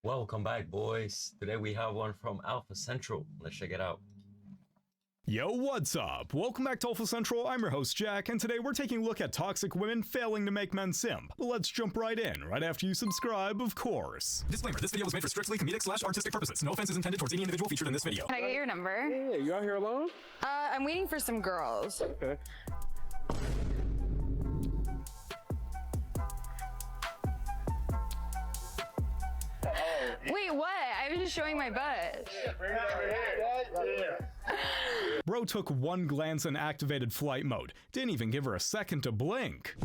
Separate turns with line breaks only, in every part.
Welcome back, boys. Today we have one from Alpha Central. Let's check it out.
Yo, what's up? Welcome back to Alpha Central. I'm your host, Jack, and today we're taking a look at toxic women failing to make men simp. But let's jump right in, right after you subscribe, of course.
Disclaimer, this video was made for strictly comedic/artistic purposes. No offense is intended towards any individual featured in this video.
Can I get your number?
Yeah, you out here alone?
I'm waiting for some girls.
Okay.
Wait, what? I was just showing my butt.
Bro took one glance and activated flight mode. Didn't even give her a second to blink.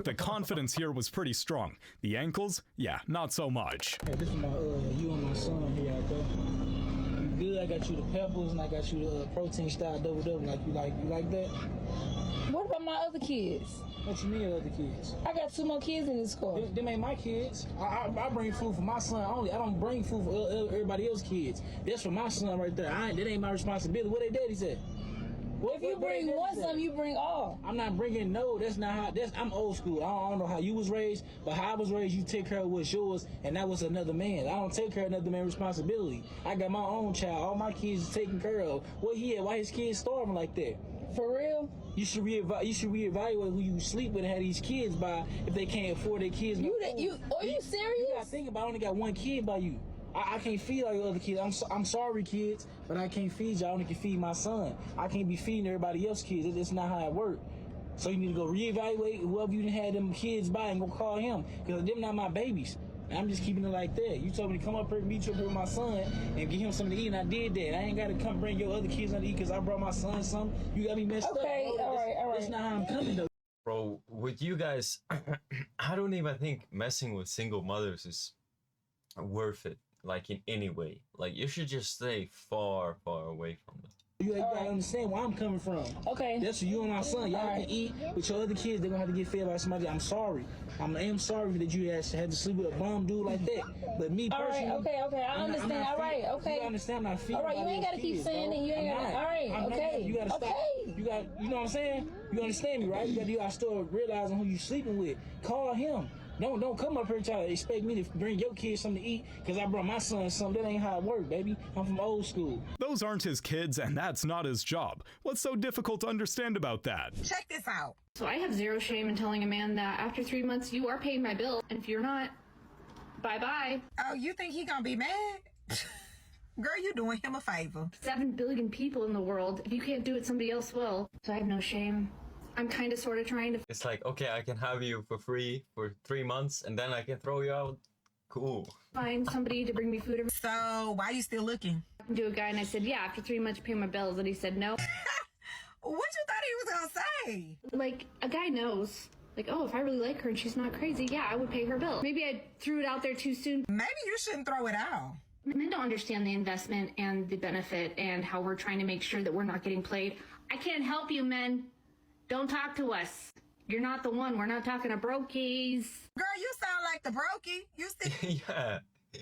The confidence here was pretty strong. The ankles, yeah, not so much.
Hey, this is my you and my son here out there. You good? I got you the pebbles and I got you the protein style double. Like you like that?
What about my other kids?
What you mean other kids?
I got 2 more kids in this car.
Them ain't my kids. I bring food for my son only. I don't bring food for everybody else's kids. That's for my son right there. That ain't my responsibility. What they daddy said?
If you bring one son, you bring all.
I'm not bringing that's not how. I'm old school. I don't know how you was raised, but how I was raised, you take care of what's yours, and that was another man. I don't take care of another man's responsibility. I got my own child. All my kids is taken care of. What he at? Why his kids starving like that?
For real?
You should reevaluate who you sleep with and have these kids by if they can't afford their kids.
Are you serious?
You gotta think about I only got one kid by you. I can't feed all your other kids. I'm sorry, kids, but I can't feed you. I only can feed my son. I can't be feeding everybody else's kids. It's not how it works. So you need to go reevaluate whoever you had them kids by and go call him, because them not my babies. I'm just keeping it like that. You told me to come up here, meet you up here with my son, and get him something to eat, and I did that. I ain't got to come bring your other kids something to eat because I brought my son something. You got me messed up.
Okay, all right.
That's not how I'm coming, though.
Bro, with you guys, I don't even think messing with single mothers is worth it, like in any way. Like, you should just stay far, far away from them.
You gotta understand where I'm coming from.
Okay.
That's for you and my son. Y'all can eat with your other kids. They're gonna have to get fed by somebody. I'm sorry. I am sorry that you had to sleep with a bum dude like that. But me personally,
okay. I understand. All right, okay.
You understand? I'm not feeling.
All right, you ain't gotta keep saying that. You ain't gotta. All right, okay.
You gotta stop.
Okay.
You know what I'm saying? You understand me, right? You gotta start realizing who you sleeping with. Call him. Don't come up here and try to expect me to bring your kids something to eat because I brought my son something. That ain't how it works, baby. I'm from old school.
Those aren't his kids, and that's not his job. What's so difficult to understand about that?
Check this out.
So I have zero shame in telling a man that after 3 months you are paying my bill, and if you're not, bye-bye.
Oh, you think he gonna be mad? Girl, you doing him a favor.
7 billion people in the world. If you can't do it, somebody else will. So I have no shame. I'm kind of sort of trying to...
It's like, okay, I can have you for free for 3 months, and then I can throw you out. Cool.
Find somebody to bring me food.
So, why you still looking?
To a guy, and I said, yeah, after 3 months, pay my bills. And he said, no.
What you thought he was gonna say?
Like, a guy knows. Like, oh, if I really like her and she's not crazy, yeah, I would pay her bill. Maybe I threw it out there too soon.
Maybe you shouldn't throw it out.
Men don't understand the investment and the benefit and how we're trying to make sure that we're not getting played. I can't help you, men. Don't talk to us. You're not the one. We're not talking to brokies.
Girl, you sound like the brokey. You see?
Yeah,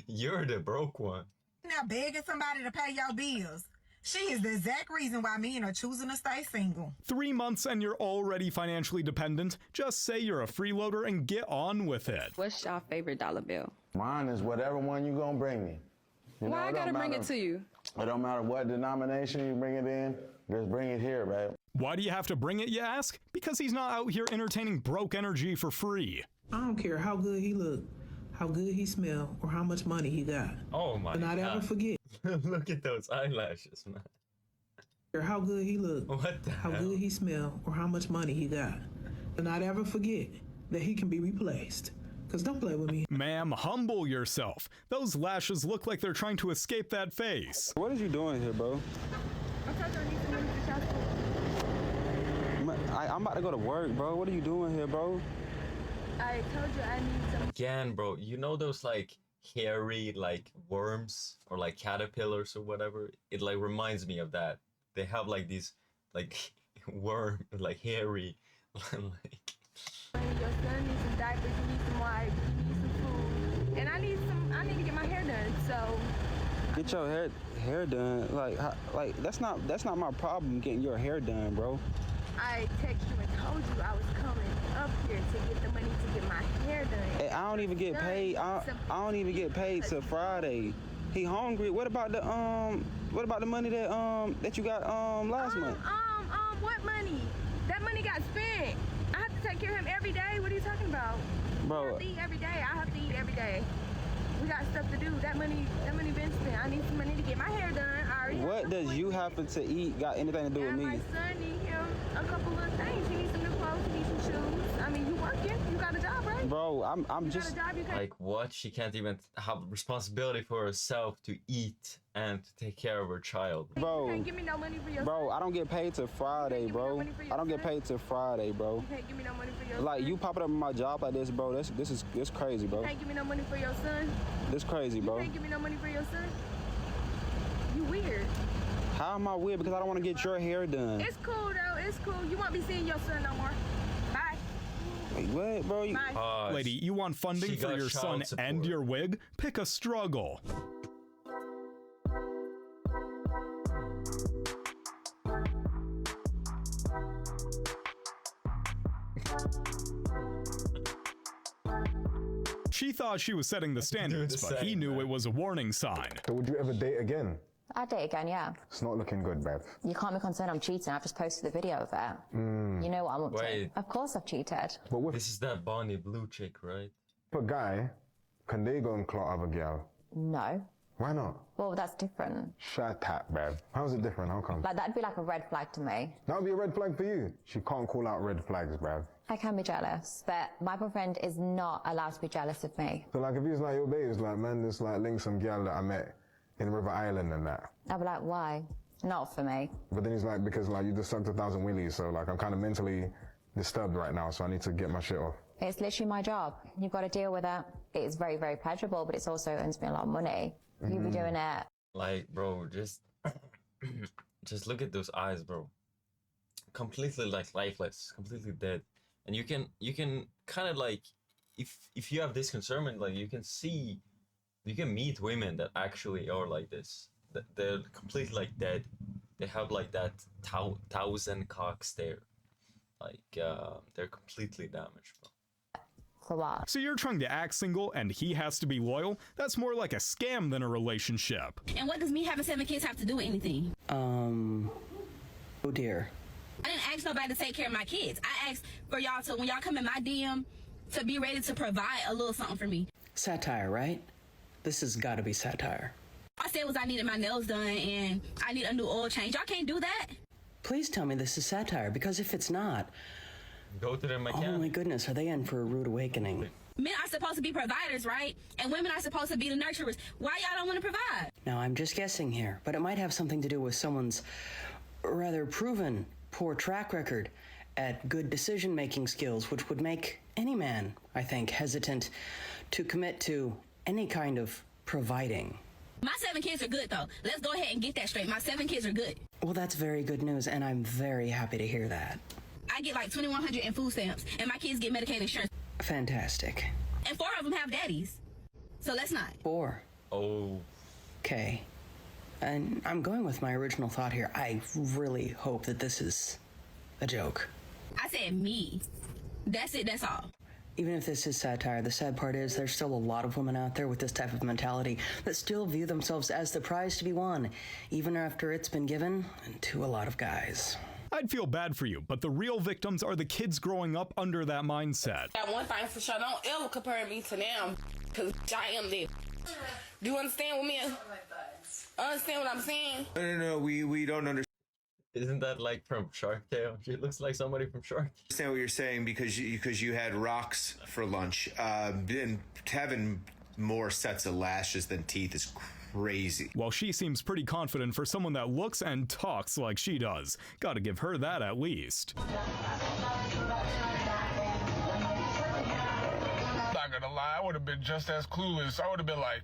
you're the broke one.
Now begging somebody to pay your bills. She is the exact reason why men are choosing to stay single.
3 months and you're already financially dependent? Just say you're a freeloader and get on with it.
What's your favorite dollar bill?
Mine is whatever one you gonna bring me.
Why I gotta bring it to you?
It don't matter what denomination you bring it in, just bring it here, babe.
Why do you have to bring it, you ask? Because he's not out here entertaining broke energy for free.
I don't care how good he look, how good he smell, or how much money he got.
Oh my God.
Do not ever forget.
Look at those eyelashes, man.
Or how good he look,
What the
how
hell?
good he smell, or how much money he got. Do not ever forget that he can be replaced. Cause don't play with me.
Ma'am, humble yourself. Those lashes look like they're trying to escape that face.
What is you doing here, bro? I'm about to go to work, bro. What are you doing here, bro?
I told you I need some.
Again, bro, you know those like hairy like worms or like caterpillars or whatever? It like reminds me of that. They have like these like worm, like hairy, like.
Your son needs some diapers, you need some wipes, you need some food, and I need to get my hair done. So
Get your hair done. Like that's not my problem getting your hair done, bro.
I text you and told you
don't even get paid. I don't even get paid till Friday. He hungry. What about the money that you got last month?
What money? That money got spent. I have to take care of him every day. What are you talking about?
Bro,
I have to eat every day. I have to eat every day. We got stuff to do. That money been spent. I need some money to get my hair done. I already
what does you happen to eat got anything to do with me?
My son need him a couple of things. He needs some new clothes. He needs some shoes. I mean, you working? You got a job, right?
Bro, I'm
you
just
got a job, you can't...
Like what? She can't even have responsibility for herself to eat and to take care of her child.
Bro,
you can't give me no money for your
bro,
son.
I don't get paid till Friday, bro. I don't get paid till Friday, bro.
You can't give me no money for your
like
son.
you popping up in my job like this, bro. This is crazy, bro.
You can't give me no money for your son.
This crazy, bro.
You can't give me no money for your son. You weird.
How am I weird? Because I don't want to get your hair done.
It's cool though. It's cool. You won't be seeing your son no more. Bye.
Wait, what, bro?
Bye.
Lady, you want funding for your son and your wig? Pick a struggle. She thought she was setting the standards, but he knew it was a warning sign.
So would you ever date again?
I'd date again, yeah.
It's not looking good, Bev.
You can't be concerned I'm cheating. I've just posted the video of it. You know what I'm up to. Of course I've cheated.
But
this is that Bonnie Blue chick, right?
For a guy, can they go and clock other girl?
No.
Why not?
Well, that's different.
Shut up, Bev. How's it different? How come?
Like, that'd be like a red flag to me.
That would be a red flag for you. She can't call out red flags, Bev.
I can be jealous, but my boyfriend is not allowed to be jealous of me.
So, like, if he's like your babe, it's like, man, this like link some girl that I met in River Island and that.
I'd be like, why? Not for me.
But then he's like, because like you just sucked 1,000 willies, so like I'm kind of mentally disturbed right now, so I need to get my shit off.
It's literally my job. You've got to deal with it. It's very, very pleasurable, but it's also earns me a lot of money. You'll be doing it.
Like, bro, just look at those eyes, bro. Completely like lifeless, completely dead. And you can kind of like, if you have this concern, like you can meet women that actually are like this. They're completely like dead. They have like that 1,000 cock stare. Like they're completely damaged, bro.
For what?
So you're trying to act single and he has to be loyal? That's more like a scam than a relationship.
And what does me having 7 kids have to do with anything?
Oh dear.
I didn't ask nobody to take care of my kids. I asked for y'all to, when y'all come in my DM, to be ready to provide a little something for me.
Satire, right? This has got to be satire.
All I said was I needed my nails done and I need a new oil change. Y'all can't do that.
Please tell me this is satire, because if it's not,
go to them again.
Oh my goodness, are they in for a rude awakening?
Men are supposed to be providers, right? And women are supposed to be the nurturers. Why y'all don't want to provide?
Now, I'm just guessing here, but it might have something to do with someone's rather proven poor track record at good decision-making skills, which would make any man, I think, hesitant to commit to any kind of providing.
My 7 kids are good, though. Let's go ahead and get that straight. My 7 kids are good.
Well, that's very good news, and I'm very happy to hear that.
I get like $2,100 in food stamps, and my kids get Medicaid insurance.
Fantastic.
And 4 of them have daddies. So let's not.
4.
Oh.
Okay. And I'm going with my original thought here. I really hope that this is a joke.
I said me. That's it, that's all.
Even if this is satire, the sad part is there's still a lot of women out there with this type of mentality that still view themselves as the prize to be won, even after it's been given to a lot of guys.
I'd feel bad for you, but the real victims are the kids growing up under that mindset.
That one thing for sure, don't ever compare me to them, because I am them. Do you understand what me? Understand what I'm saying?
No, we don't understand.
Isn't that like from Shark Tale? She looks like somebody from Shark Tale.
Understand what you're saying because you had rocks for lunch. And having more sets of lashes than teeth is crazy.
Well, she seems pretty confident for someone that looks and talks like she does. Gotta give her that at least.
Not gonna lie, I would have been just as clueless. I would have been like,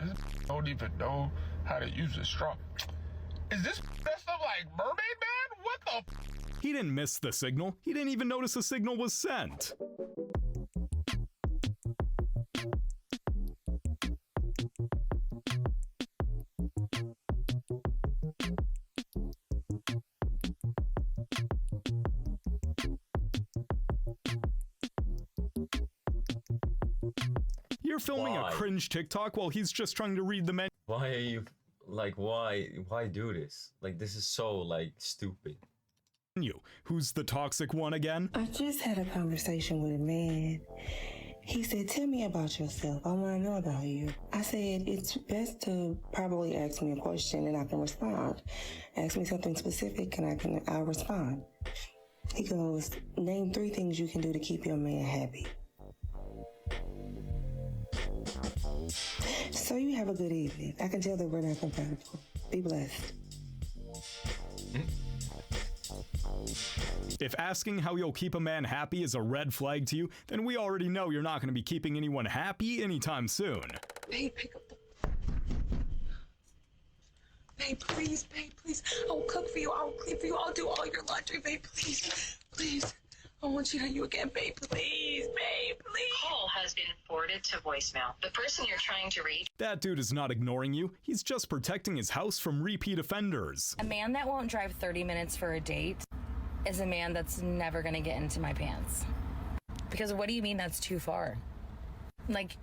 this don't even know how to use a straw. Is this that stuff like Mermaid Man? What the?
He didn't miss the signal. He didn't even notice the signal was sent. You're filming
Why?
a cringe TikTok while he's just trying to read the menu.
Why are you like why do this? Like this is so like stupid.
Who's the toxic one again?
I just had a conversation with a man. He said, tell me about yourself. I want to know about you. I said, it's best to probably ask me a question and I can respond. Ask me something specific and I'll respond. He goes, name 3 things you can do to keep your man happy. So you have a good evening. I can tell that we're not compatible. Be blessed.
If asking how you'll keep a man happy is a red flag to you, then we already know you're not going to be keeping anyone happy anytime soon.
Babe, pick up the... Babe, please, I will cook for you, I will clean for you, I'll do all your laundry, babe, please. I won't cheat on you again, babe, please.
Call has been forwarded to voicemail. The person you're trying to reach.
That dude is not ignoring you, he's just protecting his house from repeat offenders.
A man that won't drive 30 minutes for a date is a man that's never gonna get into my pants. Because what do you mean that's too far? Like,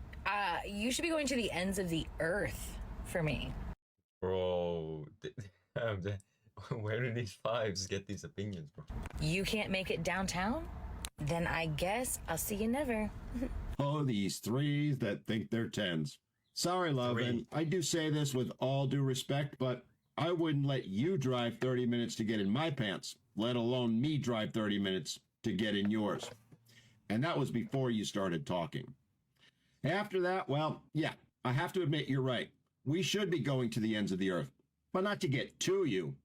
you should be going to the ends of the earth for me.
Bro, where do these vibes get these opinions, bro?
You can't make it downtown? Then I guess I'll see you never.
Oh, these 3s that think they're 10s. Sorry, love, and I do say this with all due respect, but I wouldn't let you drive 30 minutes to get in my pants, let alone me drive 30 minutes to get in yours. And that was before you started talking. After that, well, yeah, I have to admit you're right. We should be going to the ends of the earth, but not to get to you.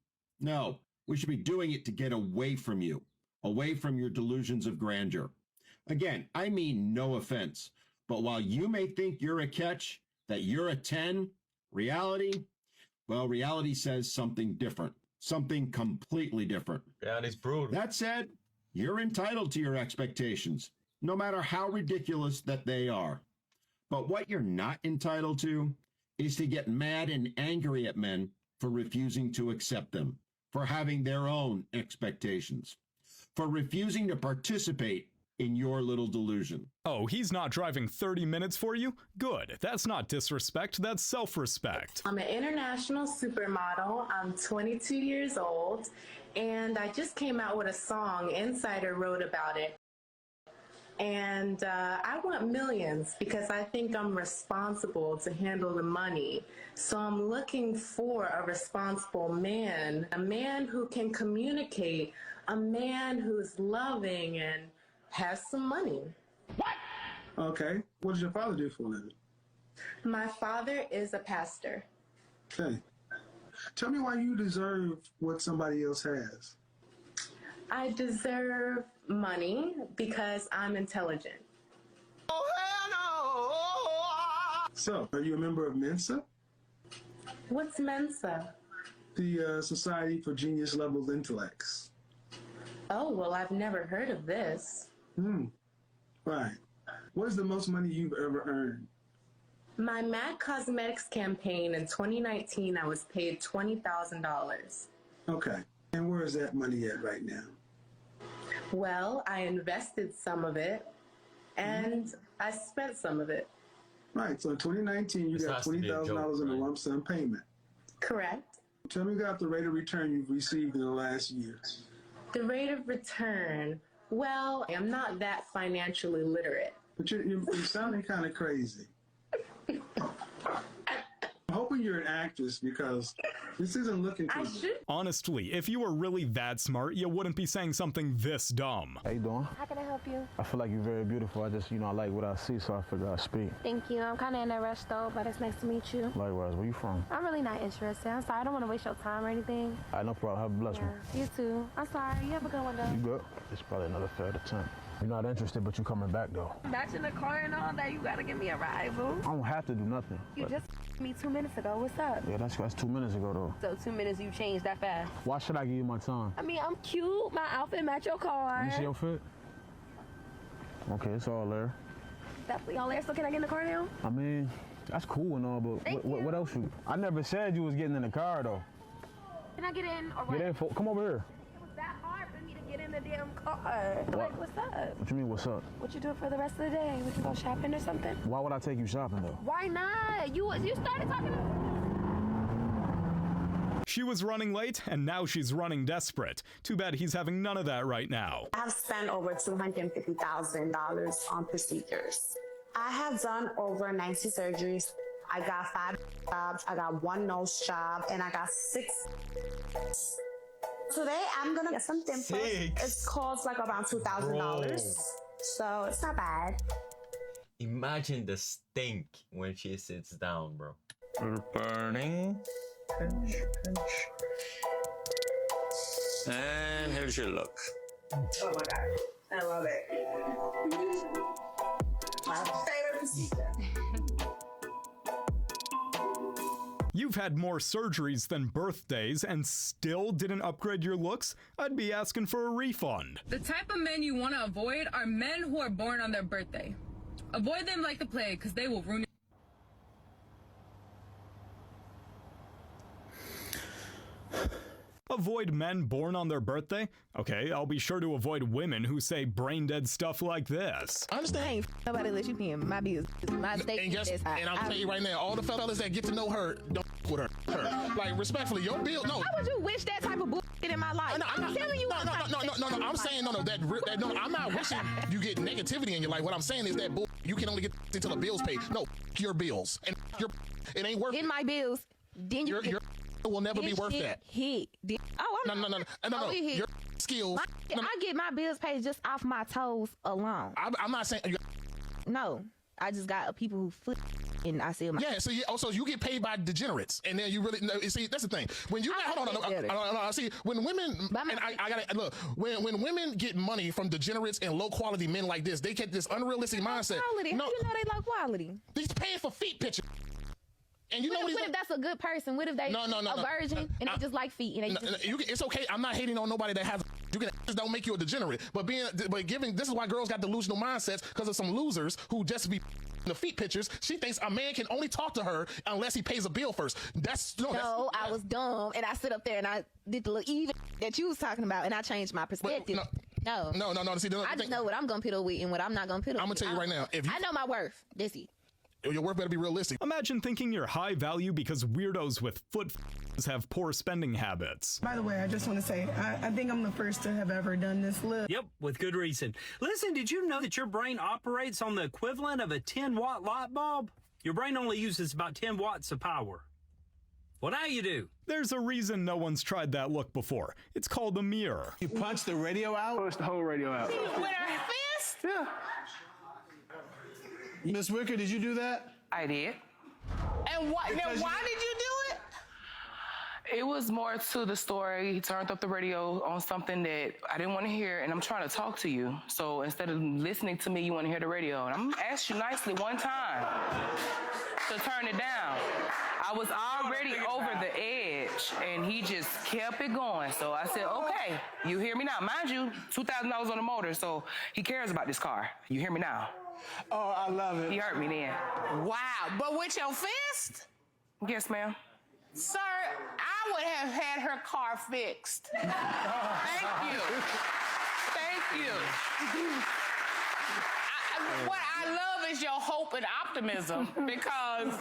No, we should be doing it to get away from you, away from your delusions of grandeur. Again, I mean no offense, but while you may think you're a catch, that you're a 10, reality, well, reality says something different, something completely different.
Reality's brutal.
That said, you're entitled to your expectations, no matter how ridiculous that they are. But what you're not entitled to is to get mad and angry at men for refusing to accept them, for having their own expectations, for refusing to participate in your little delusion.
Oh, he's not driving 30 minutes for you? Good. That's not disrespect, that's self-respect.
I'm an international supermodel. I'm 22 years old, and I just came out with a song. Insider wrote about it. And I want millions because I think I'm responsible to handle the money. So I'm looking for a responsible man, a man who can communicate, a man who's loving and has some money.
What? Okay. What does your father do for a living?
My father is a pastor.
Okay. Tell me why you deserve what somebody else has.
I deserve money because I'm intelligent.
Oh, hell no! So, are you a member of Mensa?
What's Mensa?
The Society for Genius Level Intellects.
Oh, well, I've never heard of this.
Right. What is the most money you've ever earned?
My MAC Cosmetics campaign in 2019, I was paid $20,000.
Okay. And where is that money at right now?
Well, I invested some of it, and I spent some of it.
Right. So in 2019, you got $20,000 in a lump sum payment.
Correct.
Tell me about the rate of return you've received in the last year.
The rate of return, well, I'm not that financially literate.
But you're sounding kind of crazy. I'm hoping you're an actress because this isn't looking good.
Honestly, if you were really that smart, you wouldn't be saying something this dumb.
How you doing?
How can I help you?
I feel like you're very beautiful. I just, I like what I see, so I figure I'd speak.
Thank you. I'm kind of in a rush though, but it's nice to meet you.
Likewise. Where you from?
I'm really not interested. I'm sorry. I don't want to waste your time or anything.
All right, no problem. Have a blessed one.
You too. I'm sorry. You have a good one though.
You good? It's probably another fair attempt. You're not interested, but you coming back though.
Matching the car and all that, you gotta give me a ride, boo.
I don't have to do nothing.
You just me 2 minutes ago. What's up?
Yeah, that's 2 minutes ago though.
So 2 minutes you changed that fast?
Why should I give you my time?
I mean, I'm cute. My outfit match your car.
Let me see your fit. Okay, it's all there.
Definitely all there. So can I get in the car now?
I mean, that's cool and all, but what else you? I never said you was getting in the car though.
Can I get in or what?
Get in. Come over here.
It was that hard for me to get in the damn car.
What?
Like, what's up?
What you mean, what's up?
What you doing for the rest of the day? We can go shopping or something?
Why would I take you shopping, though?
Why not? You started talking to
She was running late, and now she's running desperate. Too bad he's having none of that right now.
I've spent over $250,000 on procedures. I have done over 90 surgeries. I got 5 jobs, I got 1 nose job, and I got 6. Today, I'm gonna get some dimples. It costs like around $2,000. So it's not bad.
Imagine the stink when she sits down, bro.
We're burning. Pinch, pinch. And here's your look.
Oh my God, I love it. My favorite procedure.
You've had more surgeries than birthdays and still didn't upgrade your looks? I'd be asking for a refund.
The type of men you want to avoid are men who are born on their birthday. Avoid them like the plague, because they will ruin it.
Avoid men born on their birthday? Okay, I'll be sure to avoid women who say brain-dead stuff like this.
I understand. Nobody let you be in my business. My state.
And I'm telling you right now, all the fellas that get to know her don't with her. Like, respectfully, your bill. No.
Why would you wish that type of bullshit in my life? I'm telling you.
No. I'm saying no. I'm not wishing you get negativity in your life. What I'm saying is that you can only get until the bills paid. No, your bills and it ain't worth.
In my bills, then you.
Your will never be worth that.
No.
Your skills.
I get my bills paid just off my toes alone.
I'm not saying.
No, I just got people who flip, and I sell my.
Yeah, so you get paid by degenerates, and then you really see that's the thing. When you hold on, see when women and I gotta look when women get money from degenerates and low quality men like this, they get this unrealistic mindset.
Quality.
No,
how you know they low quality?
They're paying for feet pictures. And you
what if that's a good person? What if they a virgin and they just like feet? And they
it's okay. I'm not hating on nobody that has. You can just don't make you a degenerate. But giving this is why girls got delusional mindsets because of some losers who just be the feet pictures. She thinks a man can only talk to her unless he pays a bill first.
I was dumb and I sit up there and I did the little even that you was talking about and I changed my perspective. No.
See,
I just know what I'm gonna put up with and what I'm not gonna put up with.
I'm gonna tell you right now.
I know my worth. That's it.
Your work better be realistic.
Imagine thinking you're high value because weirdos with foot have poor spending habits.
By the way, I just want to say, I think I'm the first to have ever done this look.
Yep, with good reason. Listen, did you know that your brain operates on the equivalent of a 10-watt light bulb? Your brain only uses about 10 watts of power. Well, now you do.
There's a reason no one's tried that look before. It's called a mirror.
You punch the radio out?
Push the whole radio out.
With her fist?
Yeah. Miss Wicker, did you do that?
I did.
And why did you do it?
It was more to the story. He turned up the radio on something that I didn't want to hear, and I'm trying to talk to you. So instead of listening to me, you want to hear the radio. And I'm going to ask you nicely one time to turn it down. I was already over the edge, and he just kept it going. So I said, okay, you hear me now. Mind you, $2,000 on the motor, so he cares about this car. You hear me now?
Oh, I love it.
He hurt me then.
Wow, but with your fist?
Yes, ma'am.
Sir, I would have had her car fixed. Thank you. Thank you. What I love is your hope and optimism because,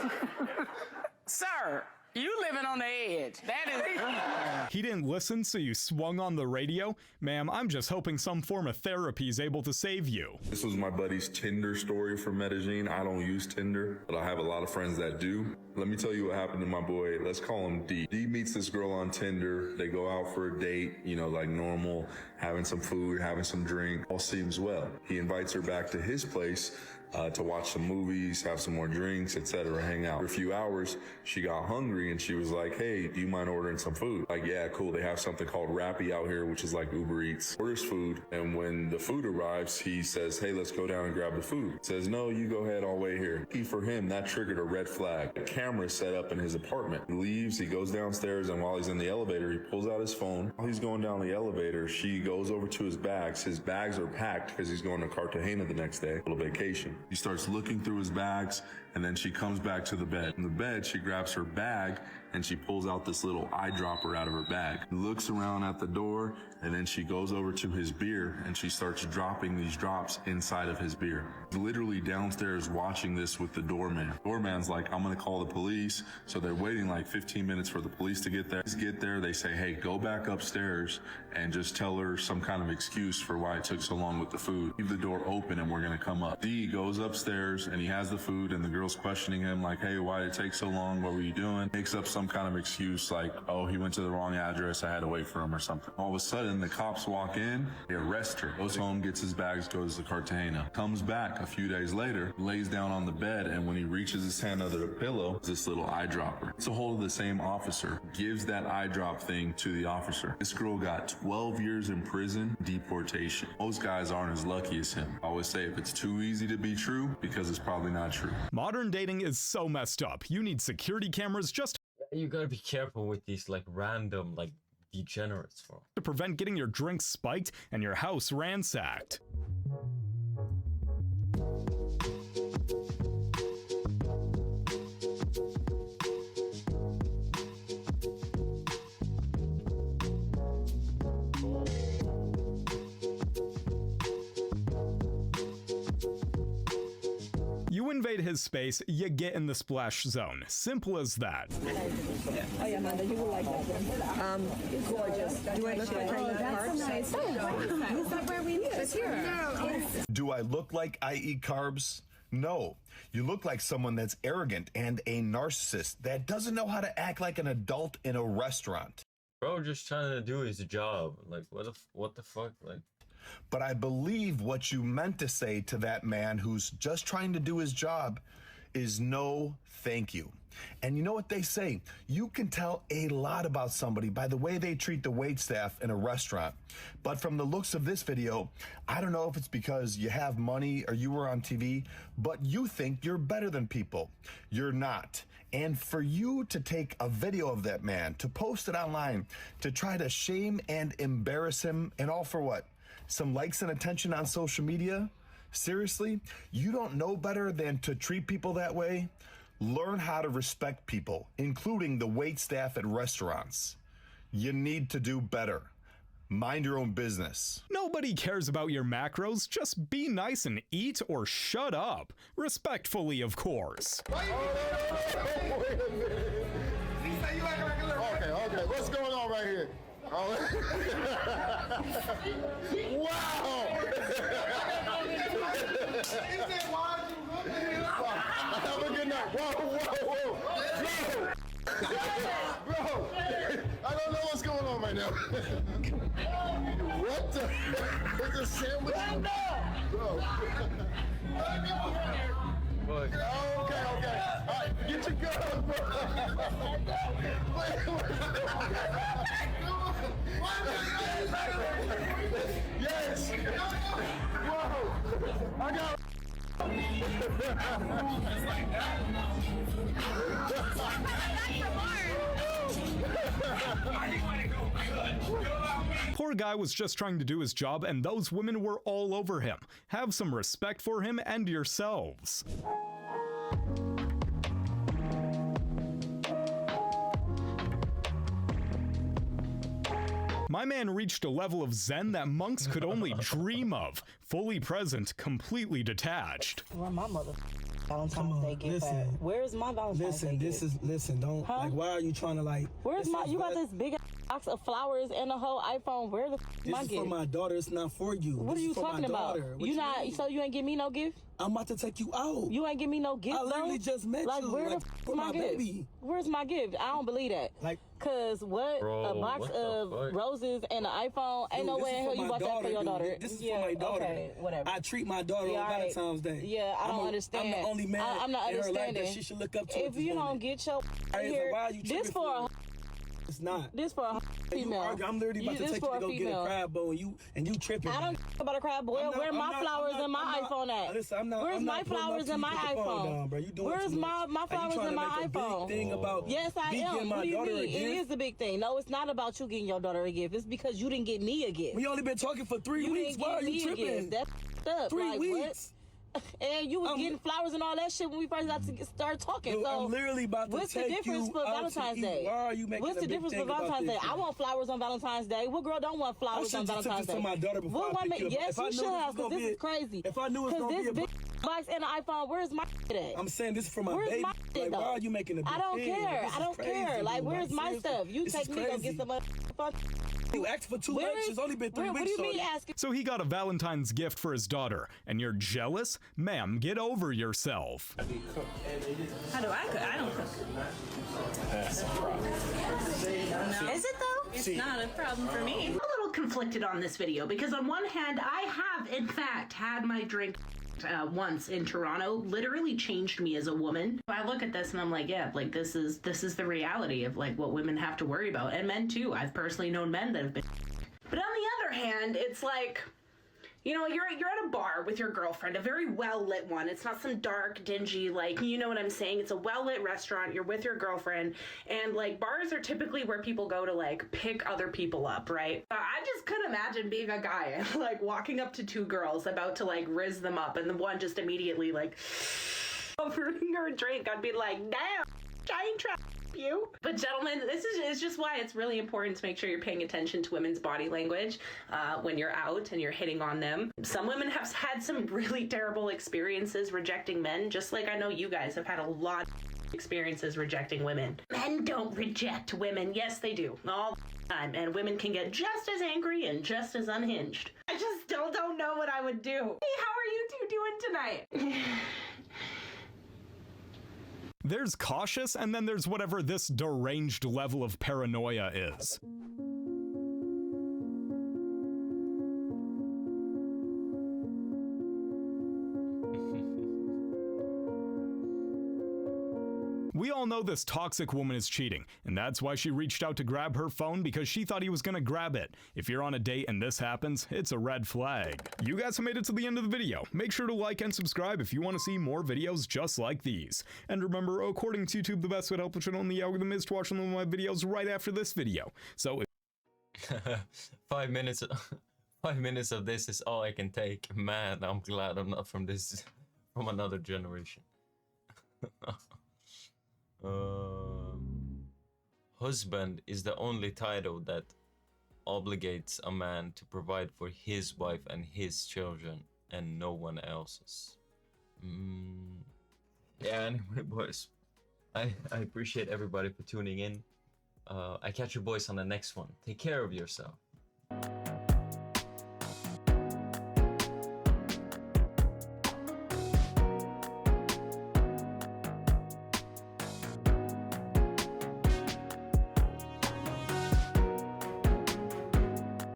sir, you living on the edge. That is.
He didn't listen, so you swung on the radio? Ma'am, I'm just hoping some form of therapy is able to save you.
This was my buddy's Tinder story from Medellin. I don't use Tinder, but I have a lot of friends that do. Let me tell you what happened to my boy. Let's call him D. D meets this girl on Tinder. They go out for a date, like normal, having some food, having some drink. All seems well. He invites her back to his place to watch some movies, have some more drinks, etc., hang out. For a few hours, she got hungry and she was like, hey, do you mind ordering some food? Like, yeah, cool. They have something called Rappi out here, which is like Uber Eats. Orders food. And when the food arrives, he says, hey, let's go down and grab the food. Says, no, you go ahead. I'll wait here. For him, that triggered a red flag. A camera set up in his apartment. He leaves, he goes downstairs, and while he's in the elevator, he pulls out his phone. While he's going down the elevator, she goes over to his bags. His bags are packed because he's going to Cartagena the next day, a little vacation. He starts looking through his bags, and then she comes back to the bed. In the bed, she grabs her bag, and she pulls out this little eyedropper out of her bag. Looks around at the door, And then she goes over to his beer and she starts dropping these drops inside of his beer. Literally downstairs watching this with the doorman. Doorman's like, I'm gonna call the police. So they're waiting like 15 minutes for the police to get there. They say, hey, go back upstairs and just tell her some kind of excuse for why it took so long with the food. Leave the door open and we're gonna come up. D goes upstairs and he has the food and the girl's questioning him like, hey, why did it take so long? What were you doing? Makes up some kind of excuse like, oh, he went to the wrong address. I had to wait for him or something. All of a sudden, the cops walk in, they arrest her. Goes home, gets his bags, goes to Cartagena. Comes back a few days later, lays down on the bed, and when he reaches his hand under the pillow, this little eyedropper. It's a hold of the same officer. Gives that eye drop thing to the officer. This girl got 12 years in prison, deportation. Most guys aren't as lucky as him. I always say if it's too easy to be true, because it's probably not true.
Modern dating is so messed up. You need security cameras just
You gotta be careful with these like random like degenerates
to prevent getting your drinks spiked and your house ransacked. You invade his space, you get in the splash zone. Simple as that.
Oh yeah, Amanda, you will like that one. Gorgeous. Do I look like I eat carbs? Is that where we live? It's here.
Do I look like I eat carbs? No. You look like someone that's arrogant and a narcissist that doesn't know how to act like an adult in a restaurant.
Bro, just trying to do his job. Like, what the fuck? Like.
But I believe what you meant to say to that man who's just trying to do his job is no thank you. And you know what they say? You can tell a lot about somebody by the way they treat the waitstaff in a restaurant. But from the looks of this video, I don't know if it's because you have money or you were on TV, but you think you're better than people. You're not. And for you to take a video of that man, to post it online, to try to shame and embarrass him, and all for what? Some likes and attention on social media? Seriously? You don't know better than to treat people that way? Learn how to respect people, including the waitstaff at restaurants. You need to do better. Mind your own business.
Nobody cares about your macros. Just be nice and eat or shut up. Respectfully, of course.
Okay, what's going on right here? Wow! Have a good night. Whoa. Bro, I don't know what's going on right now. What the? It's a sandwich? Bro. Okay. All right, get your gun, bro. Yes. Whoa. I got.
Poor guy was just trying to do his job, and those women were all over him. Have some respect for him and yourselves. My man reached a level of zen that monks could only dream of. Fully present, completely detached.
Where my mother Valentine's Day gift at? Where's my Valentine's Day gift? Listen, don't, like, why are you trying to, like...
Where's my, you got this big box of flowers and a whole iPhone. Where the my gift?
This is for my daughter, it's not for you.
What are you talking about? You not, so you ain't give me no gift?
I'm about to take you out.
You ain't give me no gift,
I literally just met
like,
you.
Where
like,
the f my gift?
Baby.
Where's my gift? I don't believe that.
Like,
cause what?
Bro,
a box of roses and an iPhone? Ain't no way in hell you bought that for your daughter.
This is for my daughter.
Okay, whatever.
I treat my daughter on Valentine's Day.
Yeah, I don't understand.
I'm the only man
I'm not
in her life
understanding.
that she should look up to.
If you don't get your here, this for a
it's not.
This for a female.
I'm literally about to take you to go get a crab bowl and you tripping.
I don't about a crab bowl. Where my flowers and my iPhone at?
Listen,
Where's my flowers and my iPhone? Where's my flowers and my iPhone?
Thing about
yes, I am. What do you mean? It is a big thing. No, it's not about you getting your daughter a gift. It's because you didn't get me a gift.
We only been talking for 3 weeks. Why are you tripping?
That's up.
3 weeks. and you was getting flowers and all that shit when we first got to start talking.
Dude,
so
I'm literally about to
what's the
take
difference
you
for
out to
Valentine's
eat.
Day?
Why are you making
What's
a
the
big
difference
thing
for
about
Valentine's
this,
Day? I
man?
want flowers on Valentine's Day. What girl don't want flowers on Valentine's Day?
To my daughter before
What
I pick
woman?
you up.
Yes,
If I
you
knew
should
this
have,
was
because
gonna
this
be
is crazy.
If I knew it was
Because
gonna
this
be a
big box and an iPhone, where's my shit at?
I'm saying this is for my
Where's
baby.
my shit,
Like,
though?
why are you making a big
I don't
thing?
care.
This
I
is
don't
crazy,
care. Like,
dude.
where's my
Seriously.
stuff? You
This
take
is
me to go
crazy.
get some other fuck.
You asked for 2
Where
weeks.
is-
It's only been 3
What
weeks.
do you mean
shorty.
asking?
So he got a Valentine's gift for his daughter, and you're jealous? Ma'am, get over yourself.
How do I cook? I don't cook.
That's a problem.
No. Is it though? It's not a problem for me.
I'm a little conflicted on this video because on one hand, I have in fact had my drink once in Toronto. Literally changed me as a woman. I look at this and I'm like, yeah, like this is the reality of like what women have to worry about, and men too. I've personally known men that have been. But on the other hand, it's like, you know, you're at a bar with your girlfriend, a very well-lit one. It's not some dark, dingy, like, you know what I'm saying? It's a well-lit restaurant. You're with your girlfriend. And, like, bars are typically where people go to, like, pick other people up, right? I just couldn't imagine being a guy and, like, walking up to 2 girls about to, like, rizz them up. And the one just immediately, like, offering her a drink. I'd be like, damn, I ain't trying you. But gentlemen, this is just why it's really important to make sure you're paying attention to women's body language when you're out and you're hitting on them. Some women have had some really terrible experiences rejecting men, just like I know you guys have had a lot of experiences rejecting women. Men don't reject women. Yes, they do. All the time. And women can get just as angry and just as unhinged. I just still don't know what I would do. Hey, how are you two doing tonight?
There's cautious, and then there's whatever this deranged level of paranoia is. We all know this toxic woman is cheating, and that's why she reached out to grab her phone, because she thought he was gonna grab it. If you're on a date and this happens, it's a red flag. You guys have made it to the end of the video. Make sure to like and subscribe if you want to see more videos just like these. And remember, according to YouTube, the best way to help the channel in the algorithm is to watch one of my videos right after this video. So if
5 minutes of this is all I can take. Man, I'm glad I'm not from another generation. Husband is the only title that obligates a man to provide for his wife and his children and no one else's. Yeah, anyway, boys, I appreciate everybody for tuning in. I catch you boys on the next one. Take care of yourself.